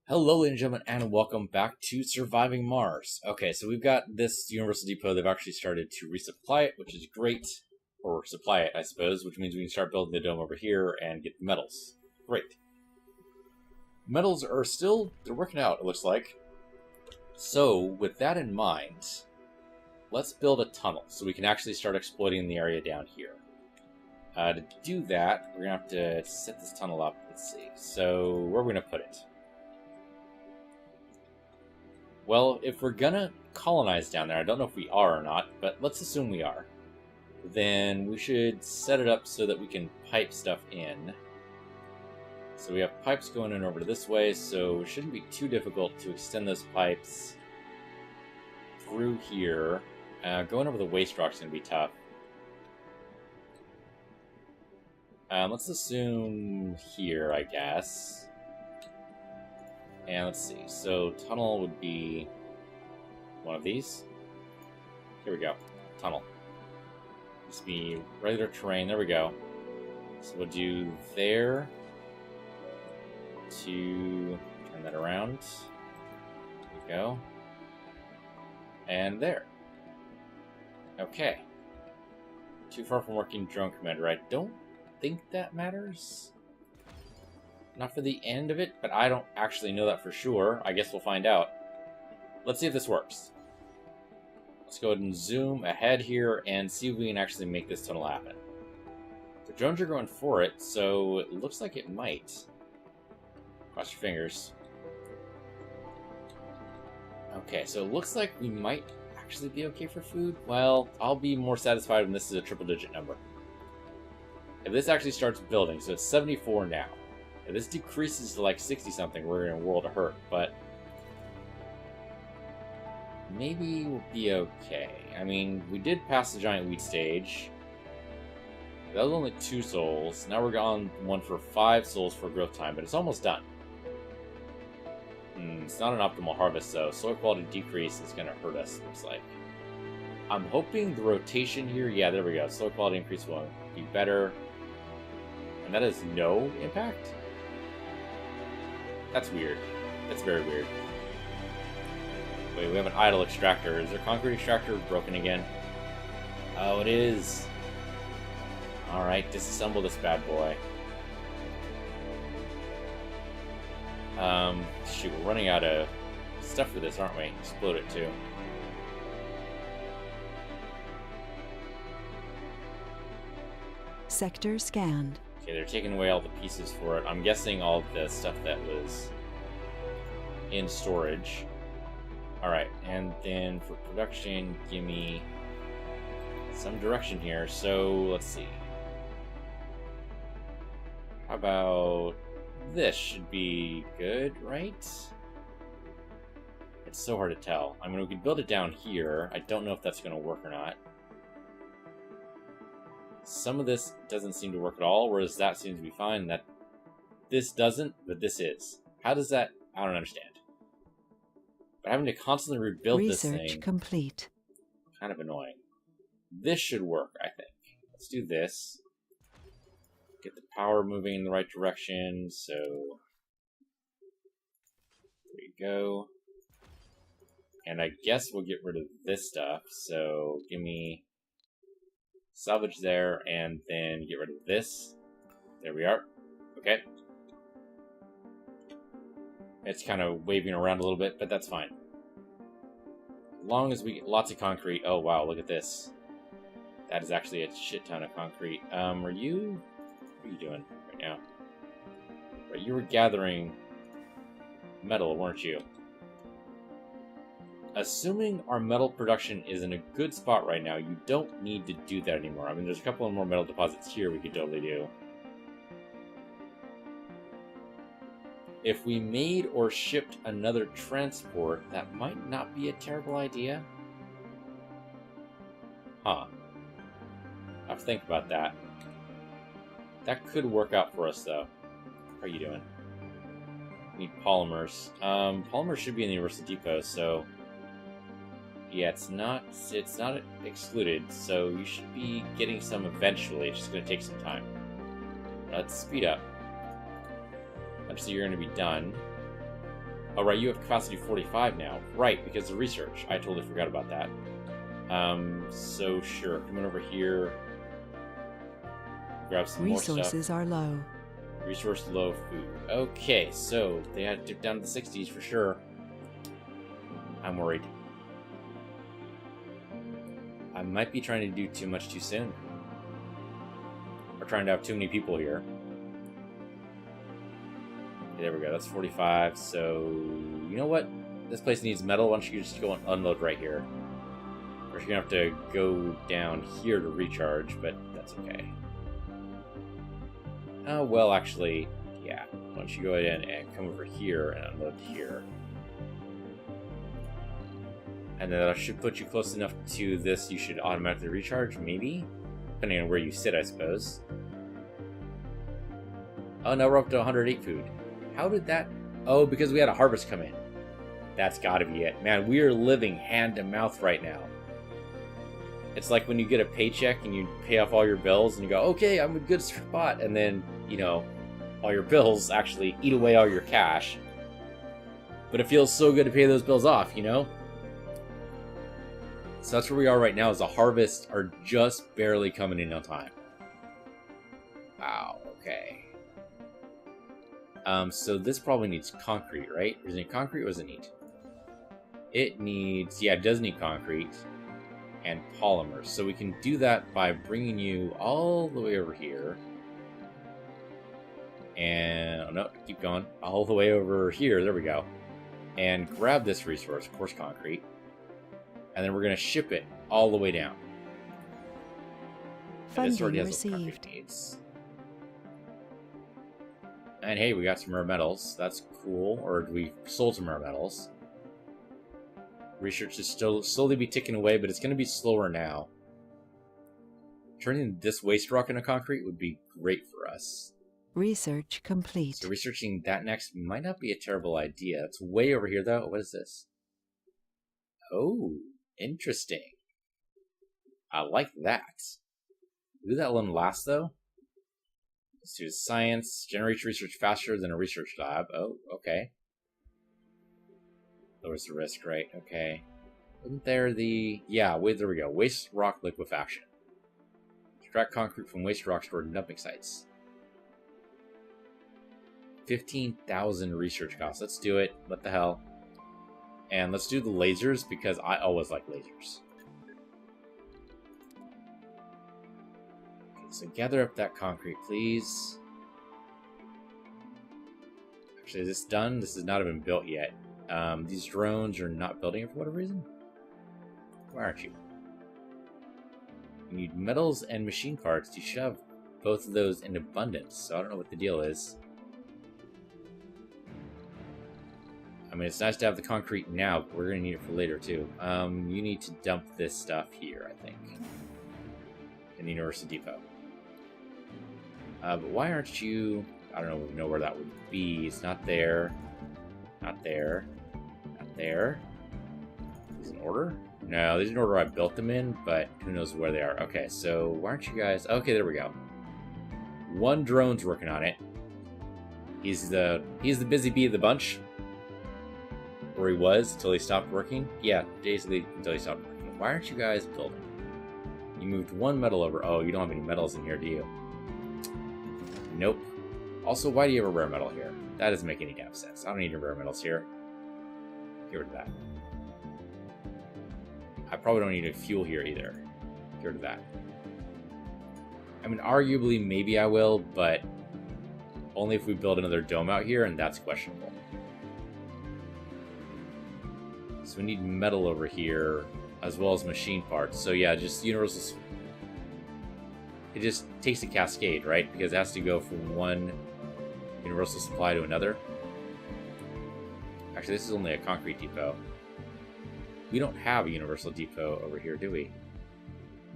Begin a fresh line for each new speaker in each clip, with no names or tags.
Hello, ladies and gentlemen, and welcome back to Surviving Mars. Okay, so we've got this Universal Depot. They've actually started to resupply it, which is great. Or supply it, I suppose, which means we can start building the dome over here and get the metals. Great. Metals are still, they're working out, it looks like. So, with that in mind, let's build a tunnel so we can actually start exploiting the area down here. To do that, we're going to have to set this tunnel up. Let's see. So, where are we going to put it? Well, if we're gonna colonize down there, I don't know if we are or not, but let's assume we are. Then we should set it up so that we can pipe stuff in. So we have pipes going in over to this way, so it shouldn't be too difficult to extend those pipes through here. Going over the waste rock is going to be tough. Let's assume here, I guess. And let's see, so tunnel would be one of these. Here we go, tunnel. Just be regular terrain, there we go. So we'll do there to turn that around. There we go. And there. Okay. Too far from working drone commander. I don't think that matters. Not for the end of it, but I don't actually know that for sure. I guess we'll find out. Let's see if this works. Let's go ahead and zoom ahead here and see if we can actually make this tunnel happen. The drones are going for it, so it looks like it might. Cross your fingers. Okay, so it looks like we might actually be okay for food. Well, I'll be more satisfied when this is a triple-digit number. If this actually starts building, so it's 74 now. If this decreases to like 60-something, we're in a world of hurt, but maybe we'll be okay. I mean, we did pass the giant wheat stage. That was only 2 souls. Now we're on one for 5 souls for growth time, but it's almost done. It's not an optimal harvest, though. Soil quality decrease is going to hurt us, looks like. I'm hoping the rotation here... Yeah, there we go. Soil quality increase will be better. And that has no impact? That's weird. That's very weird. Wait, we have an idle extractor. Is their concrete extractor broken again? Oh, it is. Alright, disassemble this bad boy. Shoot, we're running out of stuff for this, aren't we? Explode it, too.
Sector scanned.
Okay, they're taking away all the pieces for it. I'm guessing all the stuff that was in storage. Alright, and then for production, give me some direction here. So, let's see. How about this? Should be good, right? It's so hard to tell. I mean, we could build it down here. I don't know if that's going to work or not. Some of this doesn't seem to work at all, whereas that seems to be fine. That this doesn't, but this is. How does that? I don't understand. But having to constantly rebuild this thing.
Research complete.
Kind of annoying. This should work, I think. Let's do this. Get the power moving in the right direction. So there you go. And I guess we'll get rid of this stuff. So give me salvage there, and then get rid of this. There we are. Okay. It's kind of waving around a little bit, but that's fine. As long as we get lots of concrete. Oh, wow, look at this. That is actually a shit ton of concrete. What are you doing right now? Right, you were gathering metal, weren't you? Assuming our metal production is in a good spot right now, you don't need to do that anymore. I mean, there's a couple of more metal deposits here we could totally do. If we made or shipped another transport, that might not be a terrible idea. Huh. I have to think about that. That could work out for us, though. How are you doing? We need polymers. Polymers should be in the Universal Depot, so... Yeah, it's not excluded, so you should be getting some eventually. It's just going to take some time. Let's speed up. Eventually you're going to be done. Oh, right, you have capacity 45 now. Right, because of research. I totally forgot about that. So sure, coming over here. Grab some more stuff.
Resources are low.
Resource low food. Okay, so they had to dip down to the 60s for sure. I'm worried. I might be trying to do too much too soon. We're trying to have too many people here. Okay, there we go. That's 45. So, you know what? This place needs metal. Why don't you just go and unload right here? Or you're going to have to go down here to recharge, but that's okay. Well, actually, yeah. Why don't you go ahead and come over here and unload here. And then that should put you close enough to this, you should automatically recharge, maybe? Depending on where you sit, I suppose. Oh, no, we're up to 108 food. How did that... Oh, because we had a harvest come in. That's gotta be it. Man, we are living hand to mouth right now. It's like when you get a paycheck and you pay off all your bills and you go, okay, I'm in a good spot. And then, you know, all your bills actually eat away all your cash. But it feels so good to pay those bills off, you know? So that's where we are right now, is the harvests are just barely coming in on time. Wow, okay. So this probably needs concrete, right? Does it need concrete or does it need? It needs, yeah, it does need concrete and polymers. So we can do that by bringing you all the way over here. And, oh no, keep going. All the way over here, there we go. And grab this resource, coarse concrete. And then we're going to ship it all the way down.
Funding received.
And hey, we got some rare metals. That's cool. Or we sold some rare metals. Research is still slowly be ticking away, but it's going to be slower now. Turning this waste rock into concrete would be great for us.
Research complete.
So researching that next might not be a terrible idea. It's way over here, though. What is this? Oh. Interesting. I like that. Do that one last, though. Let's do science. Generates research faster than a research lab. Oh, okay. Lowers the risk, right? Okay. Isn't there the... Yeah, wait, there we go. Waste rock liquefaction. Extract concrete from waste rock stored in dumping sites. 15,000 research costs. Let's do it. What the hell? And let's do the lasers, because I always like lasers. Okay, so gather up that concrete, please. Actually, is this done? This has not been built yet. These drones are not building it for whatever reason. Why aren't you? You need metals and machine parts. You should have both of those in abundance, so I don't know what the deal is. I mean, it's nice to have the concrete now, but we're going to need it for later, too. You need to dump this stuff here, I think. In the Universal Depot. But why aren't you... I don't know where that would be. It's not there. Not there. Not there. Is it in order? No, these are in order I built them in, but who knows where they are. Okay, so why aren't you guys... Okay, there we go. One drone's working on it. He's the busy bee of the bunch. Or he was until he stopped working. Yeah, basically until he stopped working. Why aren't you guys building? You moved one metal over. Oh, you don't have any metals in here, do you? Nope. Also, why do you have a rare metal here? That doesn't make any damn sense. I don't need any rare metals here. Get rid of that. I probably don't need a fuel here either. Get rid of that. I mean, arguably, maybe I will, but only if we build another dome out here, and that's questionable. So we need metal over here, as well as machine parts. So yeah, just universal... It just takes a cascade, right? Because it has to go from one universal supply to another. Actually, this is only a concrete depot. We don't have a universal depot over here, do we?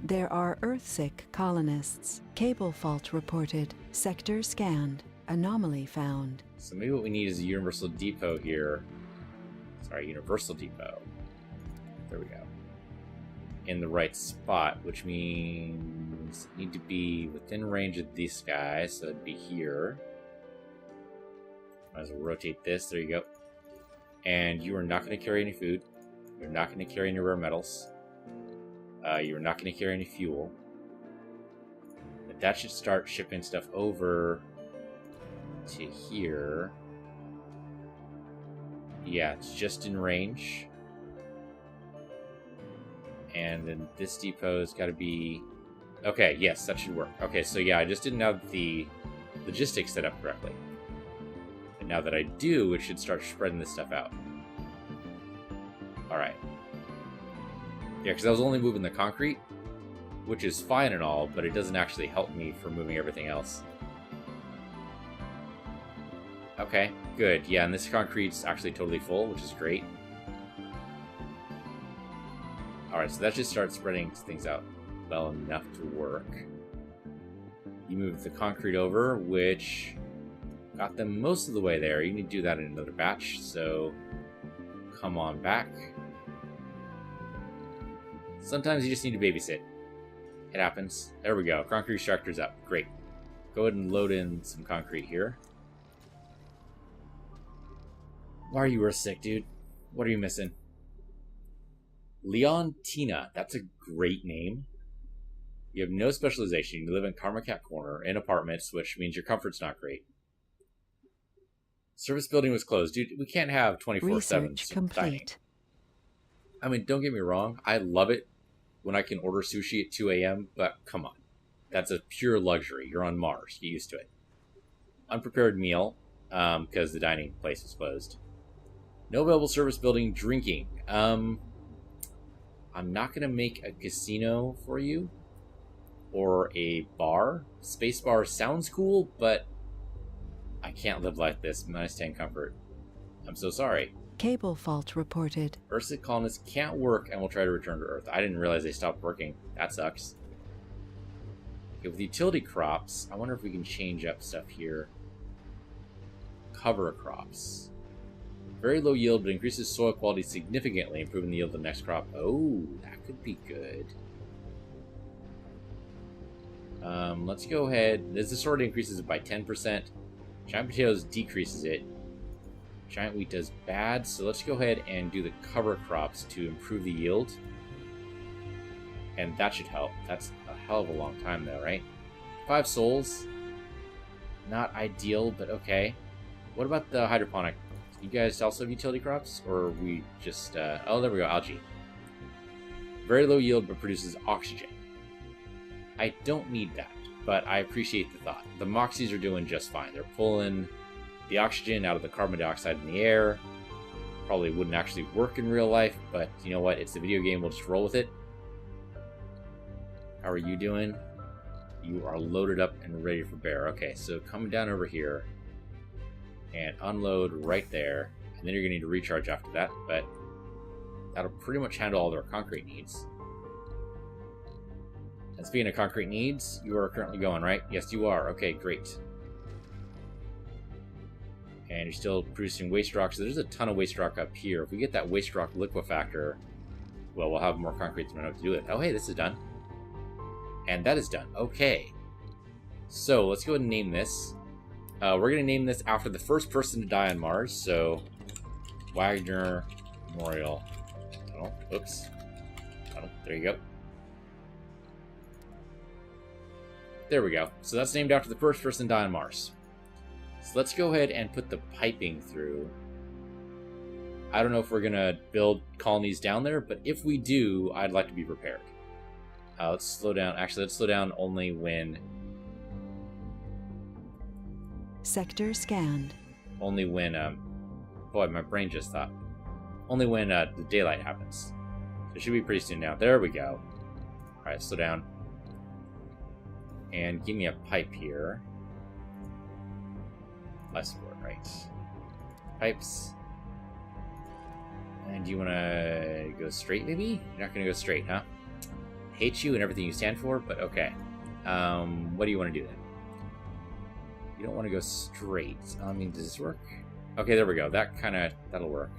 There are Earthsick colonists. Cable fault reported. Sector scanned. Anomaly found.
So maybe what we need is a universal depot here. Sorry, universal depot. There we go. In the right spot, which means need to be within range of this guy, so it'd be here. Might as well rotate this. There you go. And you are not going to carry any food. You're not going to carry any rare metals. You're not going to carry any fuel. But that should start shipping stuff over to here. Yeah, it's just in range. And then this depot's got to be... Okay, yes, that should work. Okay, so yeah, I just didn't have the logistics set up correctly. And now that I do, it should start spreading this stuff out. Alright. Yeah, because I was only moving the concrete, which is fine and all, but it doesn't actually help me for moving everything else. Okay, good. Yeah, and this concrete's actually totally full, which is great. Alright, so that just starts spreading things out well enough to work. You move the concrete over, which got them most of the way there. You need to do that in another batch, so come on back. Sometimes you just need to babysit. It happens. There we go. Concrete extractor's up. Great. Go ahead and load in some concrete here. Why are you Earth sick, dude? What are you missing? Leontina. That's a great name. You have no specialization. You live in Karma Cat Corner in apartments, which means your comfort's not great. Service building was closed. Dude, we can't have 24/7
Research complete.
dining. I mean, don't get me wrong. I love it when I can order sushi at 2 a.m., but come on. That's a pure luxury. You're on Mars. Get used to it. Unprepared meal, because the dining place is closed. No available service building drinking. I'm not going to make a casino for you. Or a bar. Space bar sounds cool, but I can't live like this. -10 comfort. I'm so sorry.
Cable fault reported.
Earthsick colonists can't work and will try to return to Earth. I didn't realize they stopped working. That sucks. Okay, with utility crops, I wonder if we can change up stuff here. Cover crops. Very low yield, but increases soil quality significantly, improving the yield of the next crop. Oh, that could be good. Let's go ahead. This already increases it by 10%. Giant potatoes decreases it. Giant wheat does bad, so let's go ahead and do the cover crops to improve the yield. And that should help. That's a hell of a long time though, right? 5 souls. Not ideal, but okay. What about the hydroponic? You guys also have utility crops? Or are we just... oh, there we go, algae. Very low yield, but produces oxygen. I don't need that, but I appreciate the thought. The Moxies are doing just fine. They're pulling the oxygen out of the carbon dioxide in the air. Probably wouldn't actually work in real life, but you know what? It's a video game. We'll just roll with it. How are you doing? You are loaded up and ready for bear. Okay, so coming down over here and unload right there. And then you're going to need to recharge after that, but that'll pretty much handle all their concrete needs. And speaking of concrete needs, you are currently going, right? Yes, you are. Okay, great. And you're still producing waste rock, so there's a ton of waste rock up here. If we get that waste rock liquefactor, well, we'll have more concrete to know what to do with it. Oh, hey, this is done. And that is done. Okay. So, let's go ahead and name this. We're going to name this after the first person to die on Mars, so Wagner Memorial Tunnel. Oops. Tunnel. There you go. There we go. So that's named after the first person to die on Mars. So let's go ahead and put the piping through. I don't know if we're going to build colonies down there, but if we do, I'd like to be prepared. Let's slow down. Actually, let's slow down only when...
Sector scanned.
Only when, boy, my brain just thought. Only when the daylight happens. So it should be pretty soon now. There we go. Alright, slow down. And give me a pipe here. Less wood, right? Pipes. And do you want to go straight, maybe? You're not going to go straight, huh? Hate you and everything you stand for, but okay. What do you want to do then? You don't want to go straight. I mean, does this work? Okay, there we go. That'll work.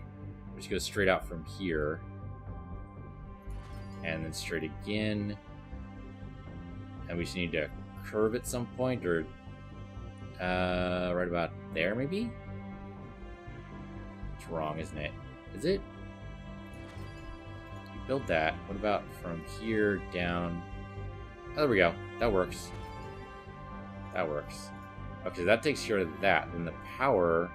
Just go straight out from here. And then straight again. And we just need to curve at some point, or right about there, maybe? wrong, isn't it? Is it? You build that. What about from here down? Oh, there we go. That works. That works. Okay, that takes care of that. Then the power...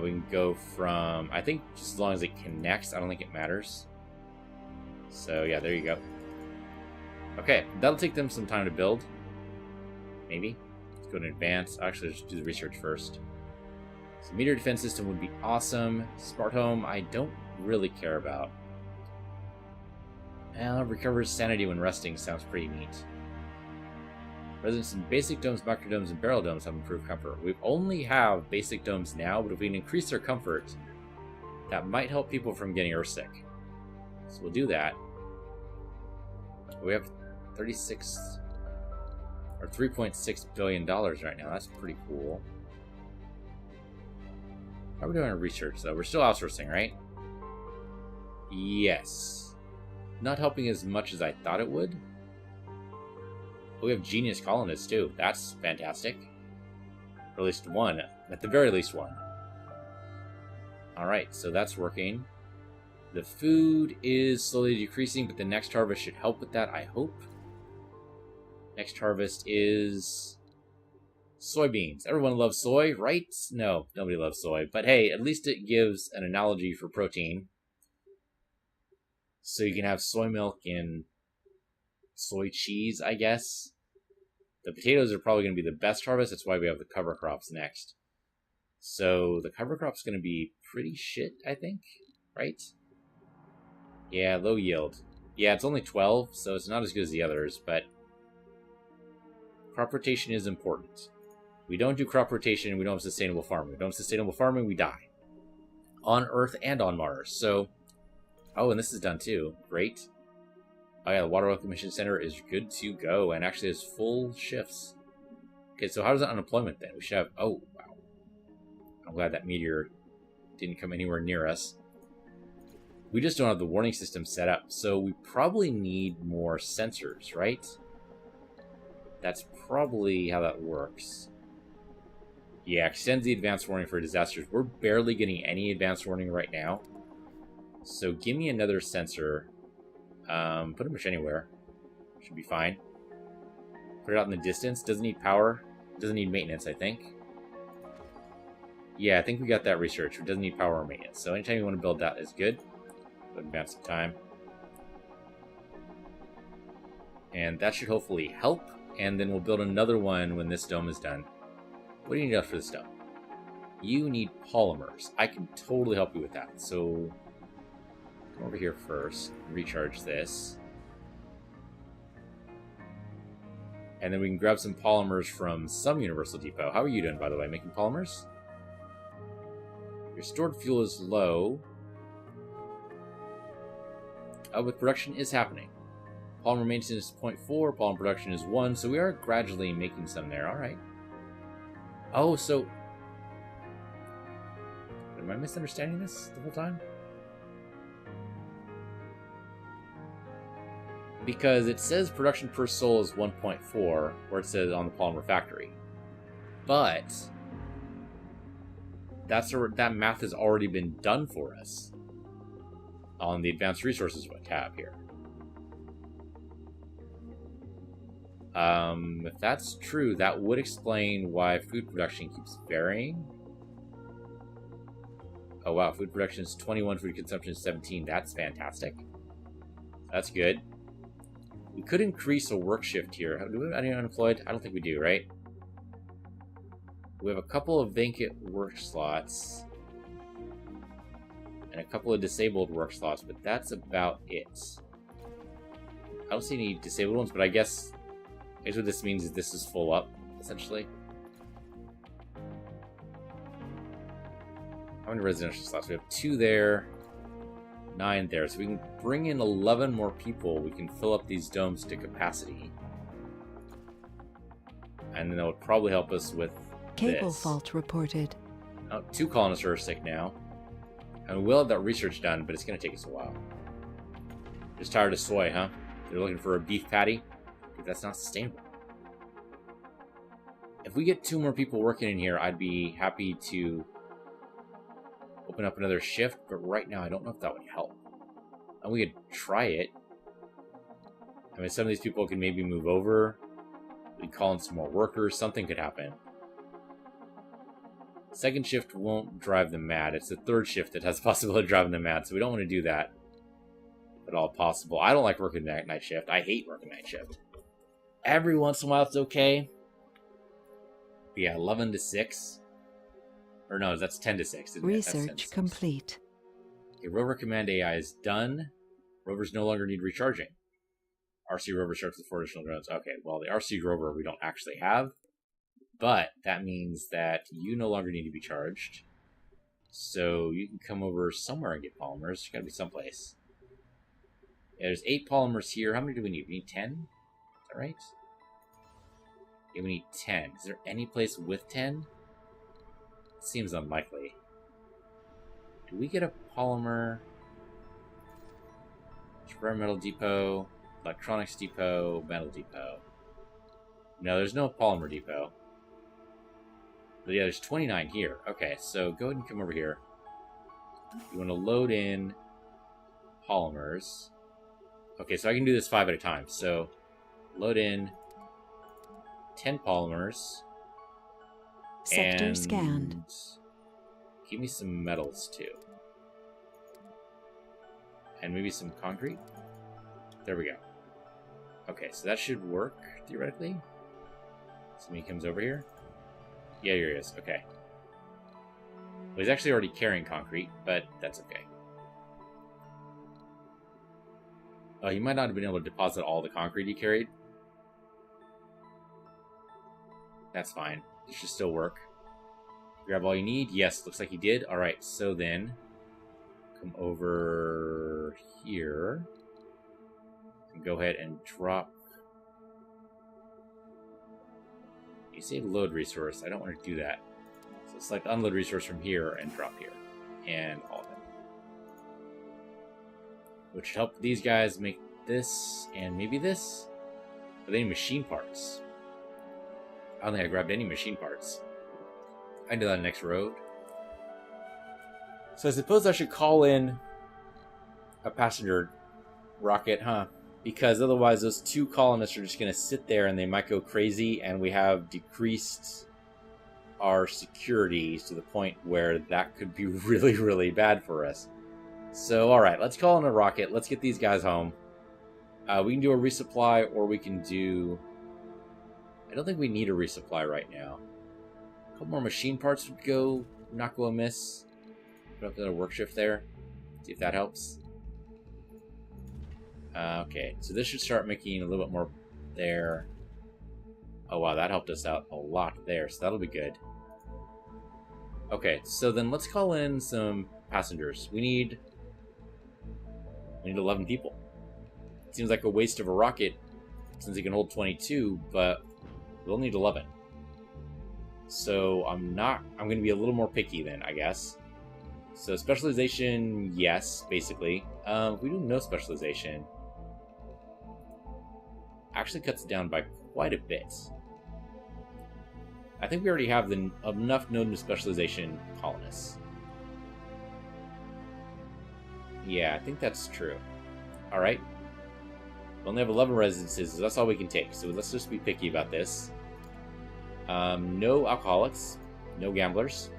we can go from... I think just as long as it connects, I don't think it matters. So, yeah, there you go. Okay, that'll take them some time to build. Maybe. Let's go to advance. Actually, let's do the research first. So, meteor defense system would be awesome. Smart home, I don't really care about. Well, recovers sanity when resting sounds pretty neat. Residents in basic domes, microdomes, and barrel domes have improved comfort. We only have basic domes now, but if we can increase their comfort, that might help people from getting earthsick. So we'll do that. We have 36 or $3.6 billion right now. That's pretty cool. How are we doing on research, though? We're still outsourcing, right? Yes. Not helping as much as I thought it would. We have genius colonists, too. That's fantastic. Or at least one. At the very least one. Alright, so that's working. The food is slowly decreasing, but the next harvest should help with that, I hope. Next harvest is... soybeans. Everyone loves soy, right? No, nobody loves soy. But hey, at least it gives an analogy for protein. So you can have soy milk and soy cheese, I guess. The potatoes are probably going to be the best harvest. That's why we have the cover crops next. So the cover crop's going to be pretty shit, I think. Right? Yeah, low yield. Yeah, it's only 12, so it's not as good as the others, but crop rotation is important. We don't do crop rotation, we don't have sustainable farming. We don't have sustainable farming, we die. On Earth and on Mars. So, oh, and this is done too. Great. Oh yeah, the Water Reclamation Center is good to go, and actually has full shifts. Okay, so how does that unemployment then? We should have... oh, wow. I'm glad that meteor didn't come anywhere near us. We just don't have the warning system set up, so we probably need more sensors, right? That's probably how that works. Yeah, extends the advanced warning for disasters. We're barely getting any advanced warning right now. So give me another sensor. Pretty much anywhere. Should be fine. Put it out in the distance. Doesn't need power. Doesn't need maintenance, I think. Yeah, I think we got that research. It doesn't need power or maintenance. So anytime you want to build that is good. Advance some time. And that should hopefully help. And then we'll build another one when this dome is done. What do you need for this dome? You need polymers. I can totally help you with that. So come over here first. Recharge this. And then we can grab some polymers from some Universal Depot. How are you doing, by the way? Making polymers? Your stored fuel is low. But production is happening. Polymer maintenance is 0.4, polymer production is 1, so we are gradually making some there. Alright. Oh, so... am I misunderstanding this the whole time? Because it says production per soul is 1.4, where it says on the polymer factory. But... that math has already been done for us on the advanced resources tab here. If that's true, that would explain why food production keeps varying. Oh wow, food production is 21, food consumption is 17. That's fantastic. That's good. We could increase a work shift here. Do we have any unemployed? I don't think we do, right? We have a couple of vacant work slots. And a couple of disabled work slots, but that's about it. I don't see any disabled ones, but I guess what this means is this is full up, essentially. How many residential slots? We have 2 there, 9 there. So we can bring in 11 more people. We can fill up these domes to capacity. And then that would probably help us with
Cable
this.
fault reported.
Oh, 2 colonists are sick now. And we'll have that research done, but it's going to take us a while. Just tired of soy, huh? They're looking for a beef patty? Dude, that's not sustainable. If we get 2 more people working in here, I'd be happy to open up another shift, but right now I don't know if that would help. And we could try it. I mean, some of these people can maybe move over. We call in some more workers. Something could happen. Second shift won't drive them mad. It's the third shift that has the possibility of driving them mad, so we don't want to do that at all possible. I don't like working night shift. I hate working night shift. Every once in a while it's okay. But yeah, 11 to 6. Or no, that's 10 to 6. Isn't
Research complete.
Okay, rover command AI is done. Rovers no longer need recharging. RC rover starts with 4 additional drones. Okay, well, the RC rover we don't actually have. But that means that you no longer need to be charged. So you can come over somewhere and get polymers. There's got to be someplace. Yeah, there's 8 polymers here. How many do we need? We need 10? Is that right? Yeah, we need 10. Is there any place with 10? Seems unlikely. Do we get a polymer? Rare metal depot, electronics depot, metal depot. No, there's no polymer depot. But yeah, there's 29 here. Okay, so go ahead and come over here. You want to load in polymers. Okay, so I can do this 5 at a time. So load in 10 polymers.
Sector scanned.
Give me some metals too. And maybe some concrete. There we go. Okay, so that should work, theoretically. Somebody comes over here. Yeah, here he is. Okay. Well, he's actually already carrying concrete, but that's okay. Oh, he might not have been able to deposit all the concrete he carried. That's fine. It should still work. Grab all you need. Yes, looks like he did. Alright, so then come over here and go ahead and drop. You say load resource. I don't want to do that. So select unload resource from here and drop here. And all of it. Which should help these guys make this and maybe this. But they need machine parts. I don't think I grabbed any machine parts. I can do that on the next road. So I suppose I should call in a passenger rocket, huh? Because otherwise those 2 colonists are just going to sit there and they might go crazy, and we have decreased our security to the point where that could be really, really bad for us. So, alright, let's call in a rocket. Let's get these guys home. We can do a resupply, or we can do... I don't think we need a resupply right now. A couple more machine parts would go, not go amiss. Put up another work shift there. See if that helps. Okay, so this should start making a little bit more there. Oh wow, that helped us out a lot there, so that'll be good. Okay, so then let's call in some passengers. We need 11 people. It seems like a waste of a rocket since it can hold 22, but we'll need 11. So I'm going to be a little more picky then, I guess. So specialization, yes, basically. If we do no specialization, actually cuts it down by quite a bit. I think we already have enough known specialization colonists. Yeah, I think that's true. Alright. We only have 11 residences, so that's all we can take. So let's just be picky about this. No alcoholics. No gamblers.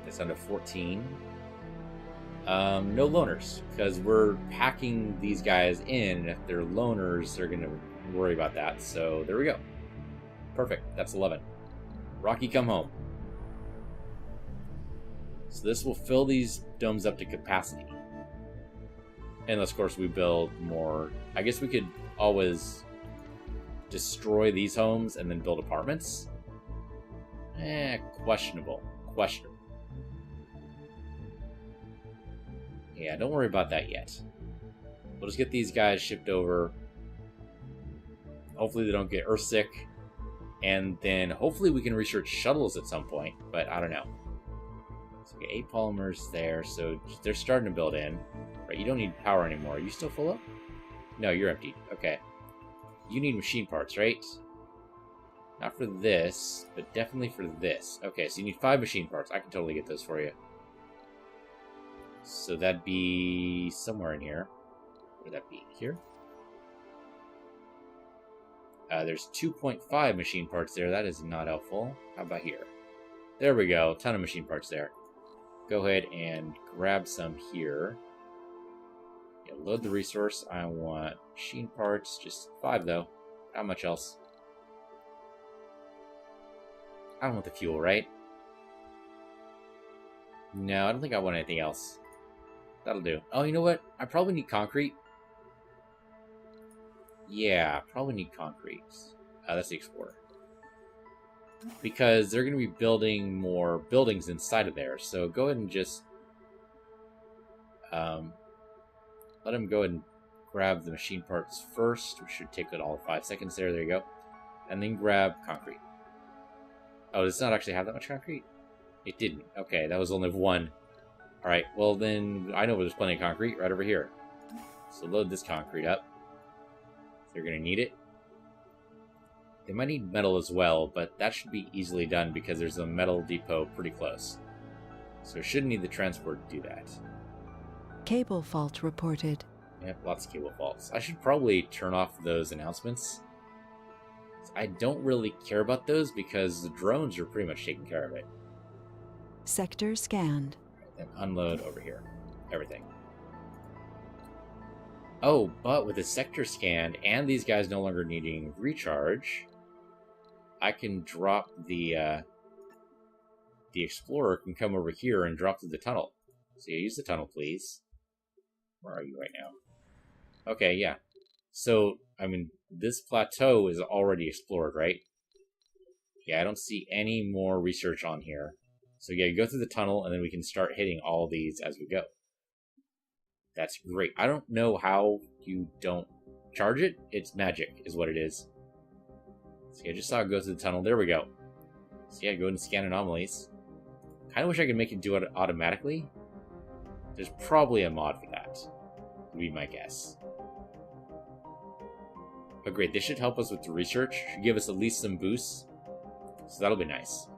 That's down to 14. No loners, because we're packing these guys in, and if they're loners, they're going to worry about that. So there we go. Perfect. That's 11. Rocky, come home. So this will fill these domes up to capacity. Unless, of course, we build more. I guess we could always destroy these homes and then build apartments. Questionable. Questionable. Yeah, don't worry about that yet. We'll just get these guys shipped over. Hopefully they don't get earthsick. And then hopefully we can research shuttles at some point, but I don't know. So we get 8 polymers there, so they're starting to build in. Right, you don't need power anymore. Are you still full up? No, you're empty. Okay. You need machine parts, right? Not for this, but definitely for this. Okay, so you need 5 machine parts. I can totally get those for you. So that'd be somewhere in here. Where would that be? Here? There's 2.5 machine parts there. That is not helpful. How about here? There we go. Ton of machine parts there. Go ahead and grab some here. Yeah, load the resource. I want machine parts. Just 5, though. How much else? I don't want the fuel, right? No, I don't think I want anything else. That'll do. Oh, you know what? I probably need concrete. Yeah, probably need concrete. That's the Explorer. Because they're going to be building more buildings inside of there. So go ahead and just... let them go ahead and grab the machine parts first. We should take it all 5 seconds there. There you go. And then grab concrete. Oh, does it not actually have that much concrete? It didn't. Okay, that was only 1. Alright, well then, I know where there's plenty of concrete right over here. So load this concrete up. They're going to need it. They might need metal as well, but that should be easily done because there's a metal depot pretty close. So shouldn't need the transport to do that.
Cable fault reported.
Yep, lots of cable faults. I should probably turn off those announcements. I don't really care about those because the drones are pretty much taking care of it.
Sector scanned.
Then unload over here. Everything. Oh, but with the sector scanned and these guys no longer needing recharge, I can drop the Explorer can come over here and drop through the tunnel. So yeah, use the tunnel, please. Where are you right now? Okay, yeah. So, I mean, this plateau is already explored, right? Yeah, I don't see any more research on here. So yeah, you go through the tunnel, and then we can start hitting all these as we go. That's great. I don't know how you don't charge it. It's magic, is what it is. So yeah, I just saw it go through the tunnel. There we go. So yeah, go ahead and scan anomalies. Kind of wish I could make it do it automatically. There's probably a mod for that. Would be my guess. But great, this should help us with the research. Should give us at least some boosts. So that'll be nice.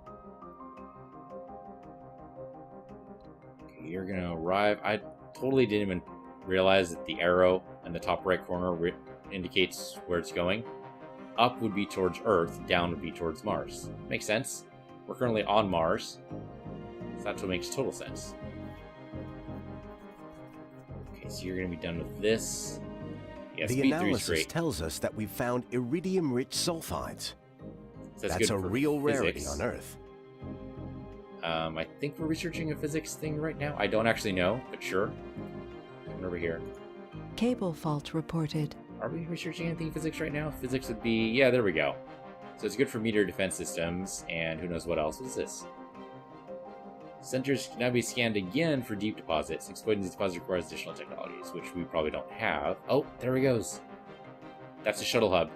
Okay, you're gonna arrive. I totally didn't even realize that the arrow in the top right corner indicates where it's going. Up would be towards Earth, down would be towards Mars. Makes sense. We're currently on Mars. So that's what makes total sense. Okay, so you're going to be done with this. Yeah,
the analysis tells us that we've found iridium-rich sulfides.
So
that's a real rarity on Earth.
I think we're researching a physics thing right now. I don't actually know, but sure. Come over here.
Cable fault reported.
Are we researching anything in physics right now? Physics would be... Yeah, there we go. So it's good for meteor defense systems, and who knows what else. What is this? Centers can now be scanned again for deep deposits. Exploiting these deposits requires additional technologies, which we probably don't have. Oh, there he goes. That's the shuttle hub.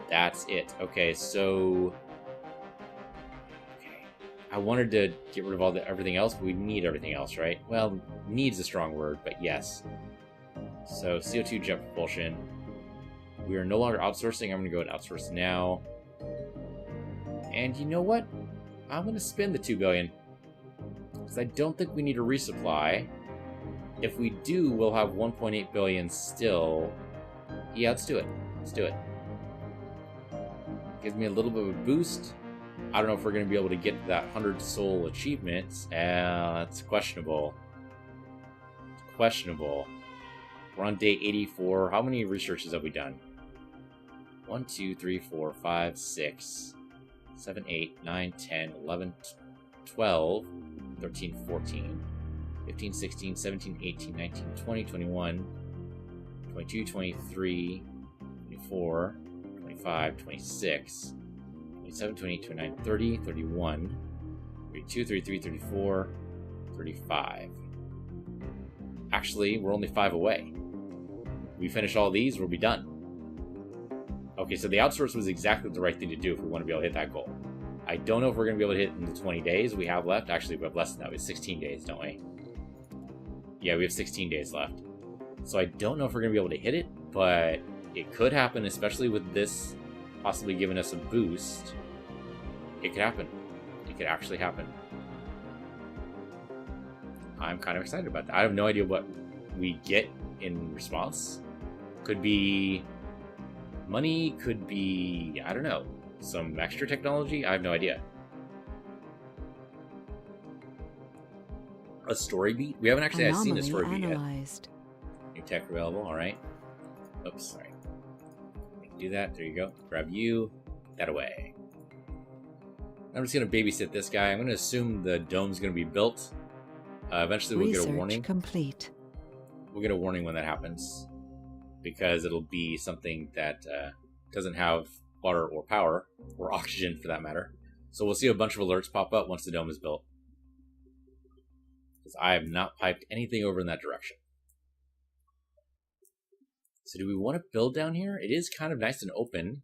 That's it. Okay, so... Okay. I wanted to get rid of everything else, but we need everything else, right? Well, needs a strong word, but yes. So, CO2 jet propulsion. We are no longer outsourcing. I'm going to go and outsource now. And you know what? I'm going to spend the $2 billion. Because I don't think we need a resupply. If we do, we'll have $1.8 billion still. Yeah, let's do it. Let's do it. Gives me a little bit of a boost. I don't know if we're going to be able to get that 100 soul achievements. That's questionable. It's questionable. We're on day 84. How many researches have we done? 1, 2, 3, 4, 5, 6, 7, 8, 9, 10, 11, 12, 13, 14, 15, 16, 17, 18, 19, 20, 21, 22, 23, 24, 25, 26, 27, 28, 29, 30, 31, 32, 33, 34, 35. Actually, we're only 5 away. We finish all these, we'll be done. Okay, so the outsource was exactly the right thing to do if we want to be able to hit that goal. I don't know if we're going to be able to hit it in the 20 days we have left. Actually, we have less than that. We have 16 days, don't we? Yeah, we have 16 days left. So I don't know if we're going to be able to hit it, but it could happen, especially with this possibly giving us a boost, it could happen. It could actually happen. I'm kind of excited about that. I have no idea what we get in response. Could be money, could be, I don't know, some extra technology. I have no idea. A story beat? We haven't actually seen a story beat yet. New tech available, alright. Oops, sorry. Do that, there you go. Grab you, that away. I'm just going to babysit this guy. I'm going to assume the dome's going to be built. Eventually we'll get a warning.
Complete.
We'll get a warning when that happens. Because it'll be something that doesn't have water or power, or oxygen for that matter. So we'll see a bunch of alerts pop up once the dome is built. Because I have not piped anything over in that direction. So do we want to build down here? It is kind of nice and open.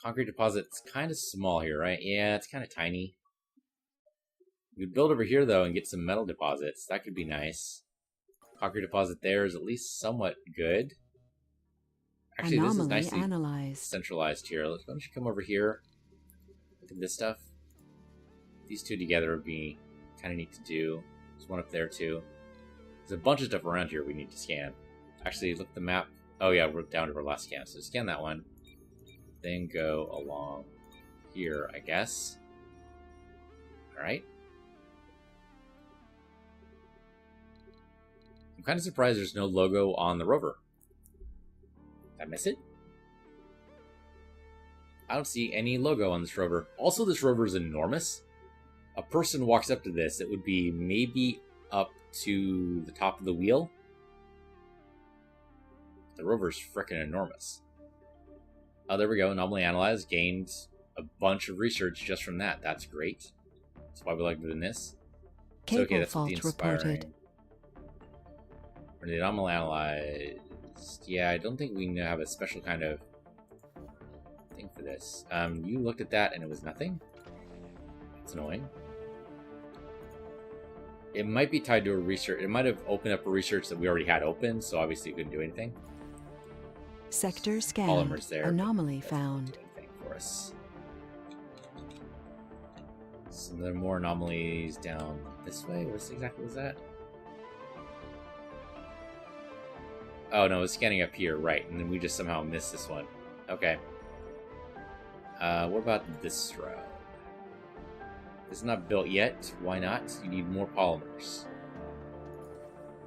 Concrete deposit's kind of small here, right? Yeah, it's kind of tiny. We could build over here, though, and get some metal deposits. That could be nice. Concrete deposit there is at least somewhat good. Actually, this is nicely centralized here. Why don't you come over here? Look at this stuff. These two together would be kind of neat to do. There's one up there, too. There's a bunch of stuff around here we need to scan. Actually, look at the map. Oh, yeah, we're down to our last scan. So scan that one. Then go along here, I guess. Alright. I'm kind of surprised there's no logo on the rover. Did I miss it? I don't see any logo on this rover. Also, this rover is enormous. A person walks up to this, it would be maybe up to the top of the wheel. The rover's frickin' enormous. Oh, there we go. Anomaly analyzed. Gained a bunch of research just from that. That's great. That's why we like doing this.
Cable
so, okay, that's
fault
the inspiring.
Reported.
For the anomaly analyzed. Yeah, I don't think we have a special kind of thing for this. You looked at that and it was nothing. It's annoying. It might be tied to a research. It might have opened up a research that we already had open, so obviously it couldn't do anything.
Sector scanned.
Polymers there.
Anomaly found.
For us. So there are more anomalies down this way. What exactly was that? Oh no, it's scanning up here, right? And then we just somehow missed this one. Okay. What about this route? It's not built yet. Why not? You need more polymers.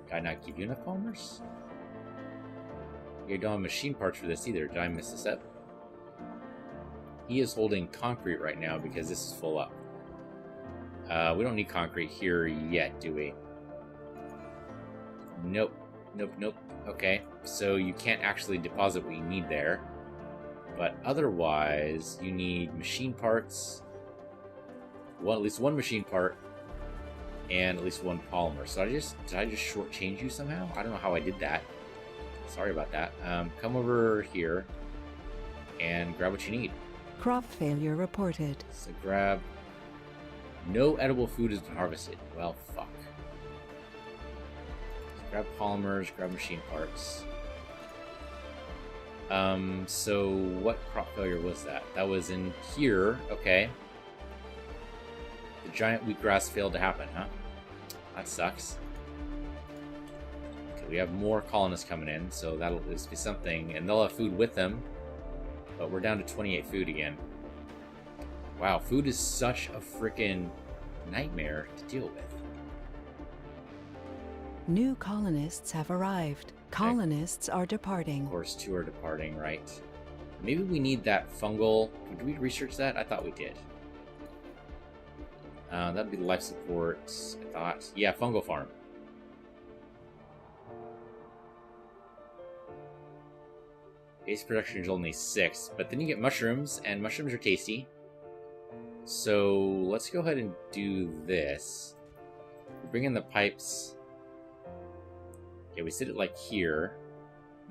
Did I not give you enough polymers? You don't have machine parts for this either. Did I miss this up? He is holding concrete right now because this is full up. We don't need concrete here yet, do we? Nope. Nope, nope. Okay, so you can't actually deposit what you need there. But otherwise, you need machine parts. Well, at least one machine part. And at least one polymer. So did I just shortchange you somehow? I don't know how I did that. Sorry about that. Come over here and grab what you need.
Crop failure reported.
So grab... No edible food has been harvested. Well, fuck. So grab polymers, grab machine parts. So what crop failure was that? That was in here, okay. The giant wheatgrass failed to happen, huh? That sucks. We have more colonists coming in, so that'll at least be something. And they'll have food with them. But we're down to 28 food again. Wow, food is such a freaking nightmare to deal with.
New colonists have arrived. Colonists are departing.
Of course, 2 are departing, right? Maybe we need that fungal... Did we research that? I thought we did. That'd be life support, I thought. Yeah, fungal farm. Base production is only 6, but then you get mushrooms, and mushrooms are tasty. So let's go ahead and do this. We bring in the pipes. Okay, we sit it like here.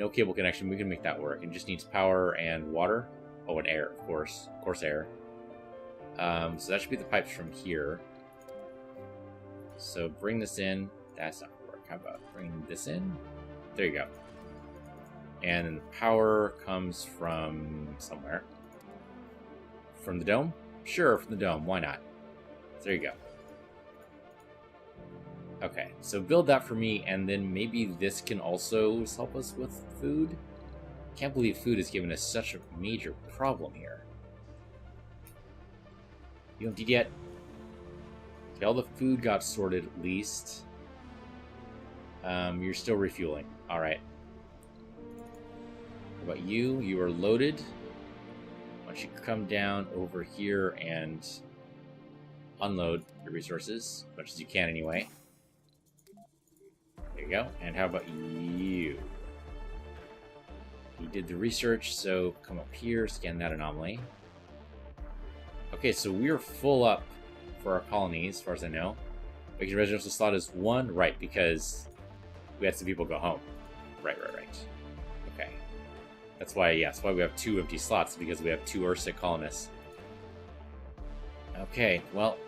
No cable connection, we can make that work. It just needs power and water. Oh, and air, of course. Of course, air. So that should be the pipes from here. So bring this in. That's not going to work. How about bring this in? There you go. And power comes from somewhere. From the dome? Sure, from the dome. Why not? There you go. Okay, so build that for me, and then maybe this can also help us with food? Can't believe food has given us such a major problem here. You emptied yet? Okay, all the food got sorted at least. You're still refueling. Alright. What about you? You are loaded. Why don't you come down over here and unload your resources, as much as you can anyway. There you go. And how about you? You did the research, so come up here, scan that anomaly. Okay, so we're full up for our colonies, as far as I know. Making residential slot is 1, right, because we had some people go home. Right. Okay. That's why, yeah, that's why we have 2 empty slots, because we have 2 Ursic colonists. Okay, well,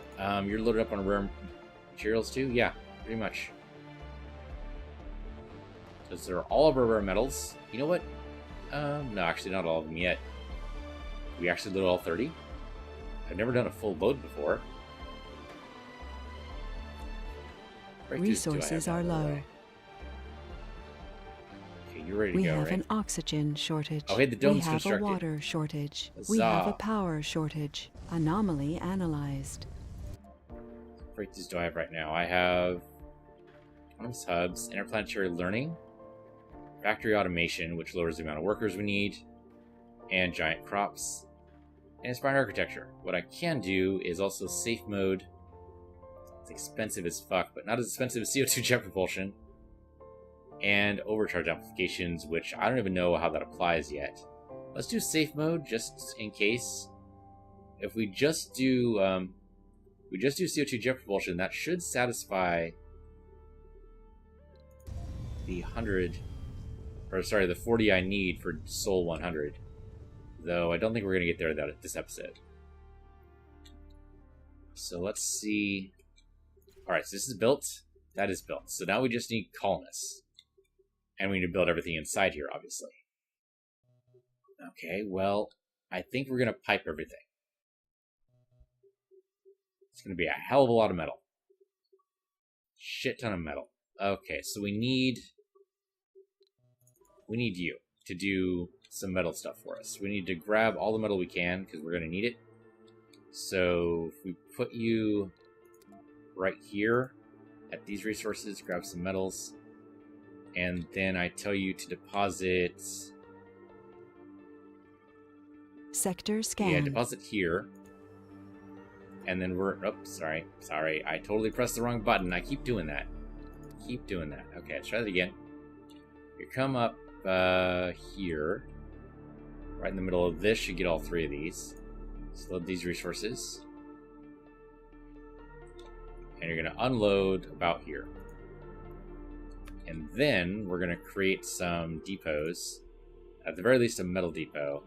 you're loaded up on rare materials too? Yeah, pretty much. Because they're all of our rare metals. You know what? No, actually not all of them yet. We actually load all 30? I've never done a full load before.
Resources are low.
Okay, you're ready to
We
go,
have
right?
an oxygen shortage.
Oh, hey, the dome's
We have
constructed.
a water shortage.
Huzzah.
We have a power shortage. Anomaly analyzed.
What breakthroughs do I have right now? I have autonomous hubs, interplanetary learning, factory automation, which lowers the amount of workers we need, and giant crops, and inspired architecture. What I can do is also safe mode. It's expensive as fuck, but not as expensive as CO2 jet propulsion, and overcharge amplifications, which I don't even know how that applies yet. Let's do safe mode just in case. If we just do CO2 jet propulsion, that should satisfy the 40 I need for Sol 100. Though I don't think we're going to get there this episode. So let's see. Alright, so this is built. That is built. So now we just need colonists. And we need to build everything inside here, obviously. Okay, well, I think we're going to pipe everything. It's going to be a hell of a lot of metal. Shit ton of metal. Okay, so we need you to do some metal stuff for us. We need to grab all the metal we can, because we're going to need it. So, if we put you right here at these resources, grab some metals, and then I tell you to deposit...
Sector scan.
Yeah, deposit here. And then we're... Oh, sorry. I totally pressed the wrong button. I keep doing that. Okay, let's try that again. You come up here. Right in the middle of this should get all 3 of these. Let's load these resources. And you're going to unload about here. And then we're going to create some depots. At the very least, a metal depot.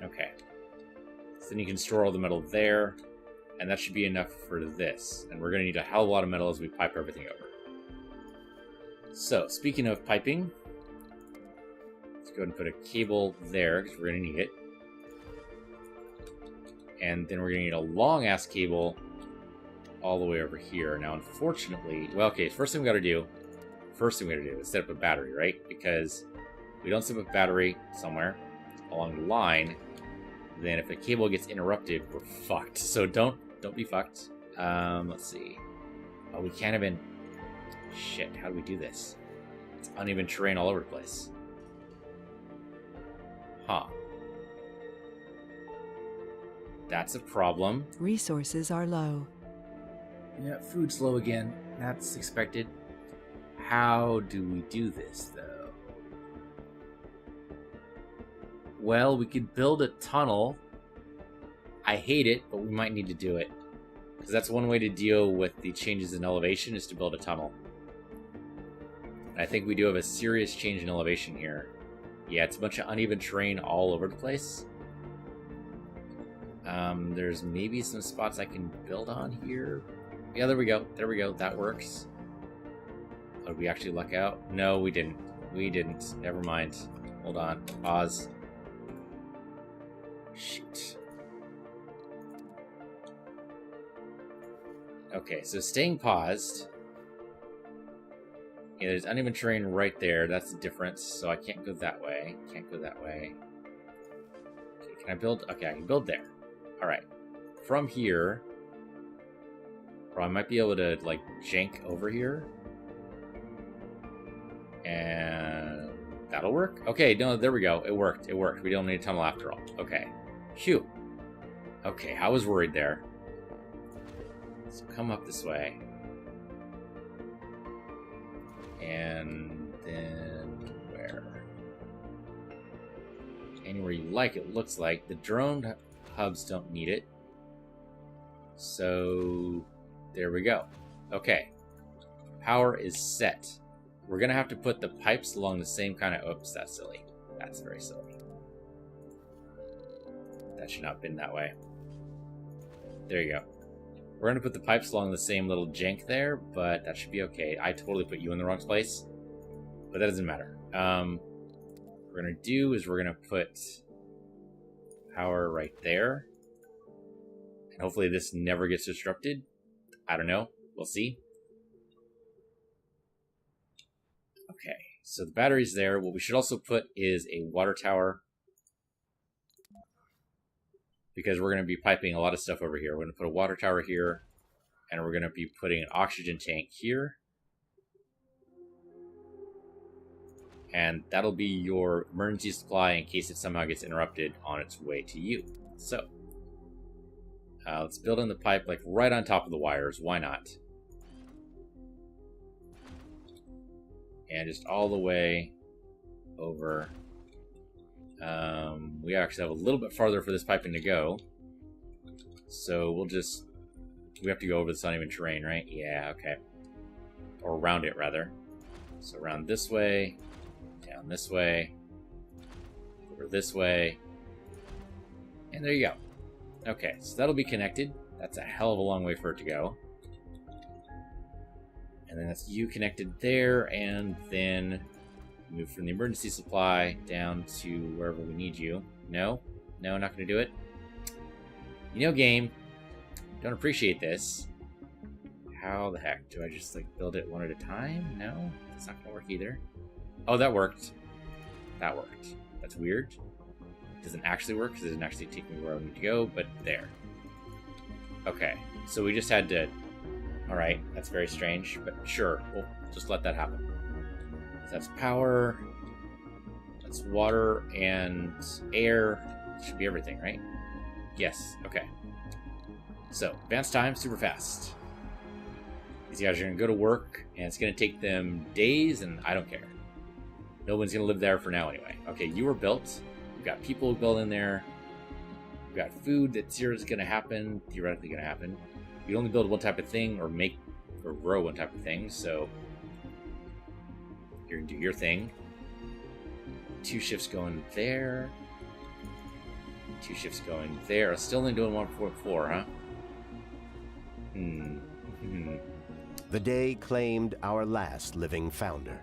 Okay. So then you can store all the metal there. And that should be enough for this. And we're going to need a hell of a lot of metal as we pipe everything over. So, speaking of piping, let's go ahead and put a cable there, because we're going to need it. And then we're going to need a long-ass cable all the way over here. Now, unfortunately... Well, okay, first thing we got to do is set up a battery, right? Because if we don't set up a battery somewhere along the line, then if a cable gets interrupted, we're fucked. So don't be fucked. Let's see. Oh, we can't even... Shit, how do we do this? It's uneven terrain all over the place. Huh. That's a problem.
Resources are low.
Yeah, food's low again. That's expected. How do we do this, though? Well, we could build a tunnel. I hate it, but we might need to do it. Because that's one way to deal with the changes in elevation, is to build a tunnel. And I think we do have a serious change in elevation here. Yeah, it's a bunch of uneven terrain all over the place. There's maybe some spots I can build on here. Yeah, there we go. That works. Oh, did we actually luck out? No, we didn't. We didn't. Never mind. Hold on. Pause. Shoot. Okay, so staying paused. Yeah, there's uneven terrain right there. That's the difference. So I can't go that way. Can't go that way. Okay, can I build? Okay, I can build there. Alright. From here... Or I might be able to, like, jank over here. And... That'll work? Okay, no, there we go. It worked. It worked. We don't need a tunnel after all. Okay. Phew. Okay, I was worried there. So come up this way. And then where? Anywhere you like, it looks like. The drone hubs don't need it. So there we go. Okay. Power is set. We're going to have to put the pipes along the same kind of... Oops, that's silly. That's very silly. That should not have been that way. There you go. We're going to put the pipes along the same little jank there, but that should be okay. I totally put you in the wrong place, but that doesn't matter. What we're going to do is we're going to put power right there. And hopefully this never gets disrupted. I don't know. We'll see. Okay, so the battery's there. What we should also put is a water tower, because we're going to be piping a lot of stuff over here. We're going to put a water tower here, and we're going to be putting an oxygen tank here. And that'll be your emergency supply in case it somehow gets interrupted on its way to you. So, let's build in the pipe, like, right on top of the wires. Why not? And just all the way over. We actually have a little bit farther for this piping to go. So we have to go over this uneven terrain, right? Yeah, okay. Or around it, rather. So around this way, down this way, over this way, and there you go. Okay, so that'll be connected. That's a hell of a long way for it to go. And then that's you connected there, and then move from the emergency supply down to wherever we need you. No, not gonna do it. You know, game, don't appreciate this. How the heck do I just like build it one at a time? No, that's not gonna work either. Oh, that worked. That worked. That's weird. It doesn't actually work because it doesn't actually take me where I need to go, but there. Okay, so we just had to. All right, that's very strange, but sure, we'll just let that happen. That's power, that's water and air. Should be everything, right? Yes, okay. So, advance time, super fast. These guys are going to go to work, and it's going to take them days, and I don't care. No one's going to live there for now anyway. Okay, you were built. We've got people built in there. We've got food that's here is going to happen, theoretically going to happen. You only build one type of thing, or make or grow one type of thing, so you're gonna do your thing. 2 shifts going there. 2 shifts going there. Still only doing 1.4, huh?
The day claimed our last living founder,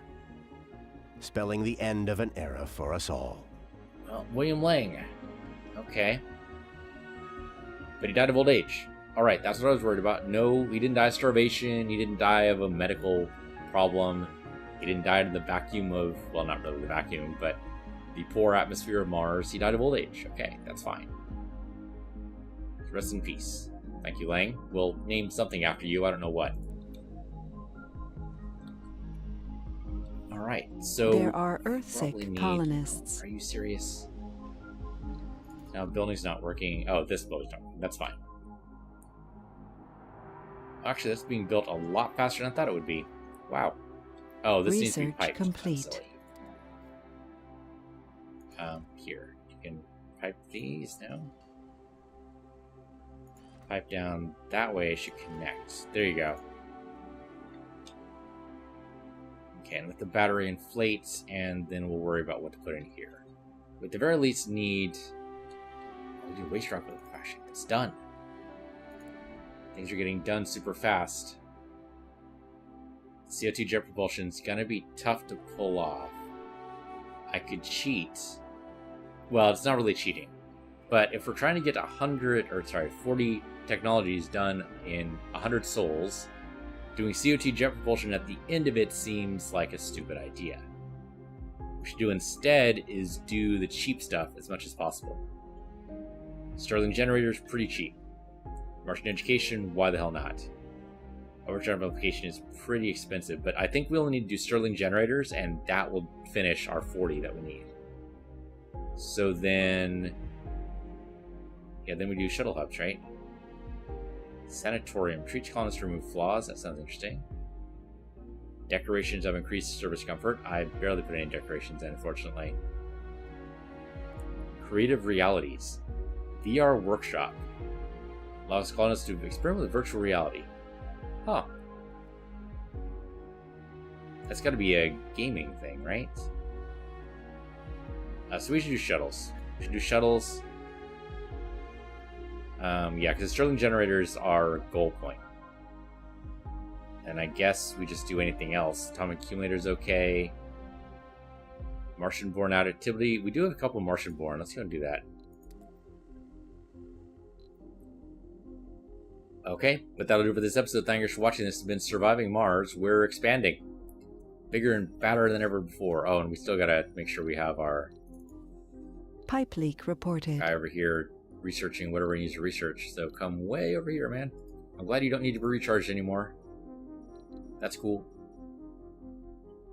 spelling the end of an era for us all.
Well, William Lang. Okay. But he died of old age. Alright, that's what I was worried about. No, he didn't die of starvation. He didn't die of a medical problem. He didn't die in the vacuum of... Well, not really the vacuum, but the poor atmosphere of Mars. He died of old age. Okay, that's fine. Rest in peace. Thank you, Lang. We'll name something after you. I don't know what. Alright, so...
There are Earth-sick colonists.
Are you serious? Now, building's not working. Oh, this building's not working. That's fine. Actually, that's being built a lot faster than I thought it would be. Wow. Oh, this needs to be piped.
Complete.
Here. You can pipe these now. Pipe down that way, it should connect. There you go. Okay, and let the battery inflate, and then we'll worry about what to put in here. We at the very least need... We'll do waste rock liquefaction. It's done. Things are getting done super fast. CO2 jet propulsion is gonna be tough to pull off. I could cheat. Well, it's not really cheating. But if we're trying to get 40 technologies done in 100 souls, doing CO2 jet propulsion at the end of it seems like a stupid idea. What we should do instead is do the cheap stuff as much as possible. Sterling generator is pretty cheap. Martian education, why the hell not? Overdrive application is pretty expensive, but I think we only need to do Sterling generators, and that will finish our 40 that we need. So then... yeah, then we do shuttle hubs, right? Sanatorium. Treat colonists to remove flaws. That sounds interesting. Decorations of increased service comfort. I barely put any decorations in, unfortunately. Creative realities. VR workshop. Allows colonists to experiment with virtual reality. Huh. That's got to be a gaming thing, right? So we should do shuttles. We should do shuttles. Yeah, because Sterling generators are goal point. And I guess we just do anything else. Atomic accumulator's okay. Martian-born out activity. We do have a couple Martian-born. Let's go and do that. Okay, but that'll do it for this episode. Thank you for watching. This has been Surviving Mars. We're expanding. Bigger and badder than ever before. Oh, and we still gotta make sure we have our...
Pipe leak reported.
Guy over here researching whatever he needs to research. So come way over here, man. I'm glad you don't need to be recharged anymore. That's cool.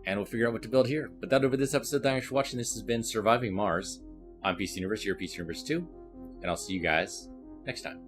And we'll figure out what to build here. But that'll do it for this episode. Thank you for watching. This has been Surviving Mars. I'm Piece Universe, your Piece Universe 2. And I'll see you guys next time.